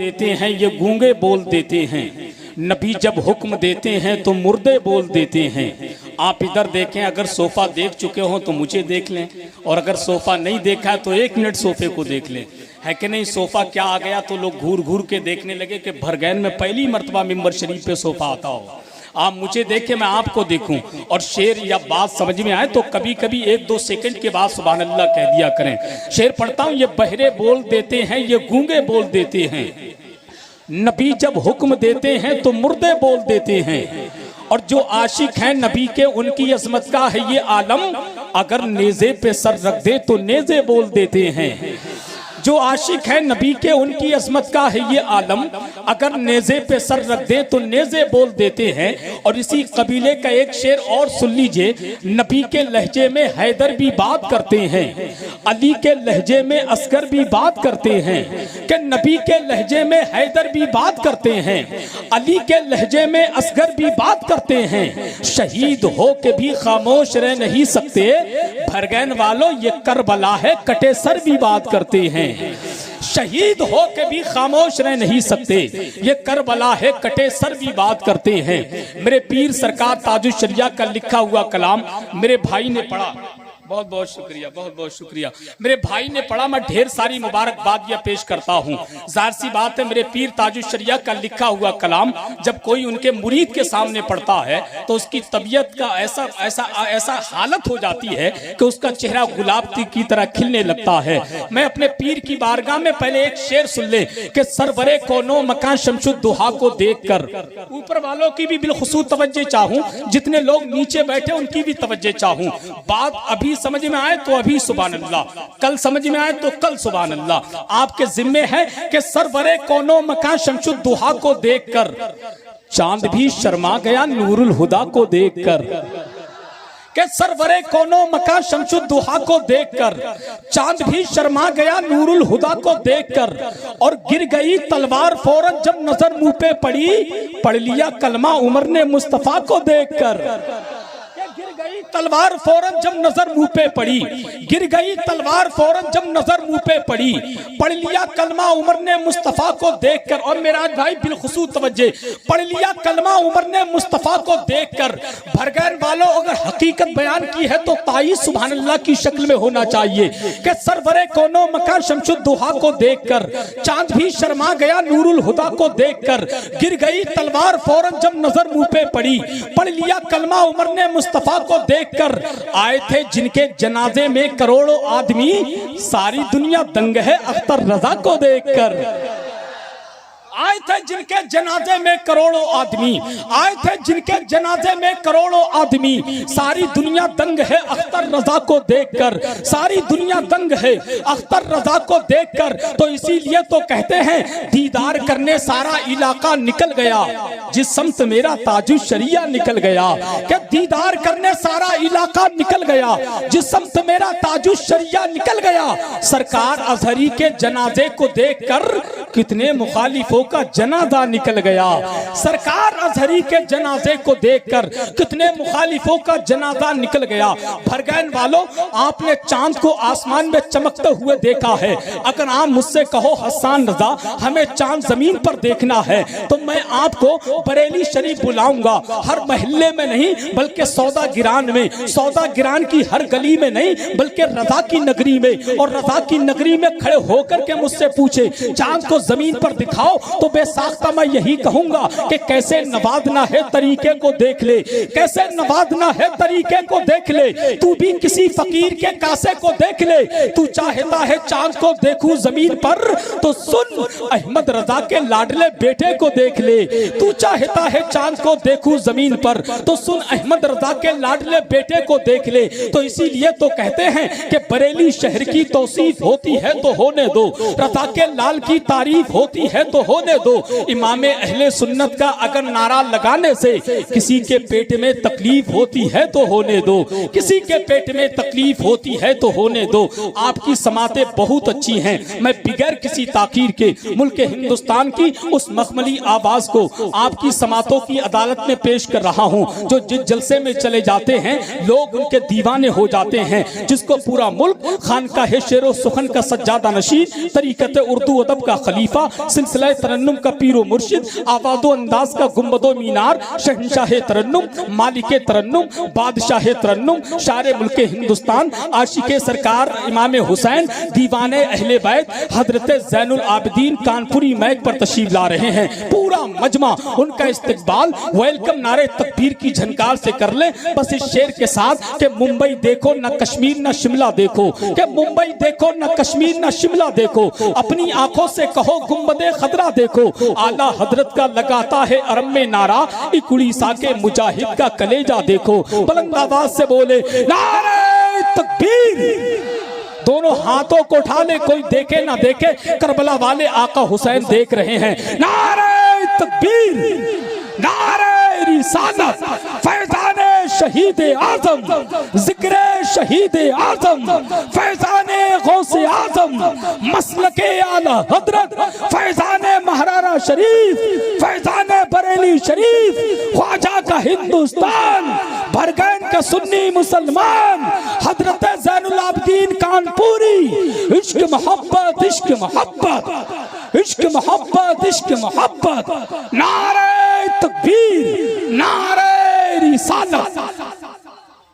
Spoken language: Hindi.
देते हैं ये गूंगे बोल देते हैं, नबी जब हुक्म देते हैं तो मुर्दे बोल देते हैं। आप इधर देखें, अगर सोफा देख चुके हो तो मुझे देख लें, और अगर सोफा नहीं देखा है तो 1 मिनट सोफे को देख लें, है कि नहीं। सोफा क्या आ गया तो लोग घूर घूर के देखने लगे कि भरगैन में पहली मर्तबा मिंबर शरीफ पे सोफा आता हो। आप मुझे देखें, मैं आपको देखूं, और शेर या बात समझ में आए तो कभी कभी 1-2 सेकंड के बाद सुभान अल्लाह कह दिया करें। शेर पढ़ता हूं, ये बहरे बोल देते हैं, ये गूंगे बोल देते हैं, नबी जब हुक्म देते हैं तो मुर्दे बोल देते हैं। और जो आशिक हैं नबी के, उनकी अजमत का है ये आलम, अगर नेज़े पे सर रख दे तो नेज़े बोल देते हैं। जो आशिक है नबी के, उनकी अजमत का है ये आलम, अगर नेज़े पे सर रख दे तो नेज़े बोल देते हैं। और इसी कबीले का एक शेर और सुन लीजिए, नबी के लहजे में हैदर भी बात करते हैं, अली के लहजे में असगर भी बात करते हैं, कि नबी के लहजे में हैदर भी बात करते हैं, अली के लहजे में असगर भी बात करते हैं। शहीद हो के भी खामोश रह नहीं सकते, भरगैन वालों ये करबला है, कटे सर भी बात करते हैं। शहीद हो के भी खामोश रह नहीं सकते, ये करबला है, कटे सर भी बात करते हैं। मेरे पीर सरकार ताजुश शरिया का लिखा हुआ कलाम मेरे भाई ने पढ़ा, बहुत बहुत शुक्रिया, बहुत बहुत शुक्रिया। मेरे भाई ने पढ़ा, मैं ढेर सारी मुबारकबादियां पेश करता हूँ। जाहिर सी बात है, मेरे पीर ताजुश शरिया का लिखा हुआ कलाम जब कोई उनके मुरीद के सामने पढ़ता है तो उसकी तबीयत का ऐसा ऐसा ऐसा हालत हो जाती है कि उसका चेहरा गुलाब की तरह खिलने लगता है। मैं अपने पीर की बारगाह में पहले एक शेर सुन ले कि सरवरे कोनो मकान शमशुद्दुहा को देखकर, ऊपर वालों की भी बिलखुसूस तवज्जो चाहूं, जितने लोग नीचे बैठे उनकी भी तवज्जो चाहूं। बात अभी समझ में आए तो अभी सुभान अल्लाह, कल समझ में आए तो कल सुभान अल्लाह। आपके जिम्मे है कि सरवरे कोनो मकान शमशुद्दुहा को देखकर, चांद भी शर्मा गया नूरुल हुदा को देखकर, कि सरवरे कोनो मकान शमशुद्दुहा को देखकर, चांद भी शर्मा गया नूरुल हुदा को देखकर, और गिर गई तलवार फौरन जब नजर मुंह पे पड़ी, पढ़ लिया कलमा उमर ने मुस्तफा को देखकर। गिर गई तलवार फौरन जब नजर मुंह पे पड़ी, गिर गई तलवार फौरन जब नजर मुंह पे पड़ी, पढ़ लिया कलमा उमर ने मुस्तफा को देखकर। और मेरा भाई बिलखुसूस तवज्जो, पढ़ लिया कलमा उमर ने मुस्तफा को देखकर। भरगैन वालों, अगर हकीकत बयान की है तो ताई सुभान अल्लाह की शक्ल में होना चाहिए कि सरवरे कोनो मकान शमशुद्दुहा को देखकर, चांद भी शर्मा गया नूरुल हुदा को देखकर, गिर गई तलवार फौरन जब नजर मुंह पे पड़ी, पढ़ लिया कलमा उमर ने मुस्तफा को देखकर। आए थे जिनके जनाजे में करोड़ों आदमी, सारी दुनिया दंग है अख्तर रजा को देखकर। आए थे जिनके जनाजे में करोड़ों आदमी, आए थे जिनके जनाजे में करोड़ों आदमी, सारी दुनिया दंग है अख्तर रजा को देखकर, सारी दुनिया दंग है अख्तर रजा को देखकर। तो इसीलिए तो कहते हैं दीदार करने सारा इलाका निकल गया, जिस समत मेरा ताजुश शरिया निकल गया, कि दीदार करने सारा इलाका निकल गया, जिस समत मेरा ताजुश शरिया निकल गया। सरकार अजहरी के जनाजे को देखकर कितने मुखालिफों का जनाजा निकल गया, सरकार अजहरी के जनाजे को देखकर कितने मुखालिफों का जनाजा निकल गया। भरगैन वालों, आपने चांद को आसमान में चमकते हुए देखा है। अगर आप मुझसे कहो हसन रजा हमें चांद जमीन पर देखना है, तो मैं आपको बरेली शरीफ बुलाऊंगा, हर महल्ले में नहीं बल्कि सौदा गिरान में, सौदा गिरान की हर गली में नहीं बल्कि रजा की नगरी में, और रजा की नगरी में खड़े होकर के मुझसे पूछे चांद को जमीन पर दिखाओ, तो बेसाख्ता मैं यही कहूंगा कि कैसे नवाजना है तरीके को देख ले, कैसे नवाजना है तरीके को देख ले। तू भी किसी फकीर के कासे को देख ले, तू चाहता है चांद को देखूं जमीन पर, तो सुन अहमद रजा के लाडले बेटे को देख ले। तू चाहता है चांद को देखूं जमीन पर, तो सुन अहमद रजा के लाडले बेटे को देख ले। तो इसीलिए तो कहते हैं कि बरेली शहर की तौसीफ होती है तो होने दो, रजा के लाल की तारीफ होती है तो होने दो। इमाम अहले सुन्नत का अगर नारा लगाने से किसी के पेट में तकलीफ होती है तो होने दो, किसी के पेट में तकलीफ होती है तो होने दो। आपकी समातें बहुत अच्छी हैं, मैं बिगैर किसी ताकीर के मुल्क हिंदुस्तान की उस मखमली आवाज को आपकी समातों की अदालत में पेश कर रहा हूं, जो जिस जलसे में चले जाते हैं लोग उनके दीवाने हो जाते हैं, जिसको पूरा मुल्क खानकाह शेरो सुखन का सज्जादा नशीन, तरीकत उर्दू अदब का खलीफा, सिलसिला तरन्नुम का पीरो मुर्शिद, आवादो अंदाज का गुंबदो मीनार, शहंशाह तरन्नुम, मालिक तरन्नुम, बादशाह तरन्नुम, शारे मुल्क हिंदुस्तान, आशिक सरकार इमाम हुसैन, दीवाने अहले बैत हजरत ज़ैनुल आबिदीन कानपुरी मैक पर तशरीफ ला रहे हैं। पूरा मजमा उनका इस्तकबाल वेलकम नारे तकबीर की झनकार से कर ले, बस इस शेर के साथ कि मुंबई देखो न कश्मीर न शिमला देखो, कि मुंबई देखो न कश्मीर न शिमला देखो, अपनी आंखों से कहो गुंबदे खदरा देखो, आला हजरत का लगाता है अरम में नारा, एक उड़ीसा के मुजाहिद का कलेजा देखो। बुलंद आवाज से बोले नारे तकबीर, दोनों हाथों को उठा ले, कोई देखे ना देखे, करबला वाले आका हुसैन देख रहे हैं। नारे तकबीर, नारे रिसालत, फैज़ाने शहीद आज़म, जिक्र शहीद आज़म, फैज़ाने गौसे आज़म, मसलके आला हजरत, फैज़ाने महाराणा शरीफ, फैज़ाने बरेली शरीफ, ख्वाजा का हिंदुस्तान, बरगैन का सुन्नी मुसलमान, हजरत ज़ैनुल आबिदीन कानपुरी, इश्क मोहब्बत, इश्क मोहब्बत, इश्क मोहब्बत, इश्क मोहब्बत। नारे तकबीर, नारे रिसालत,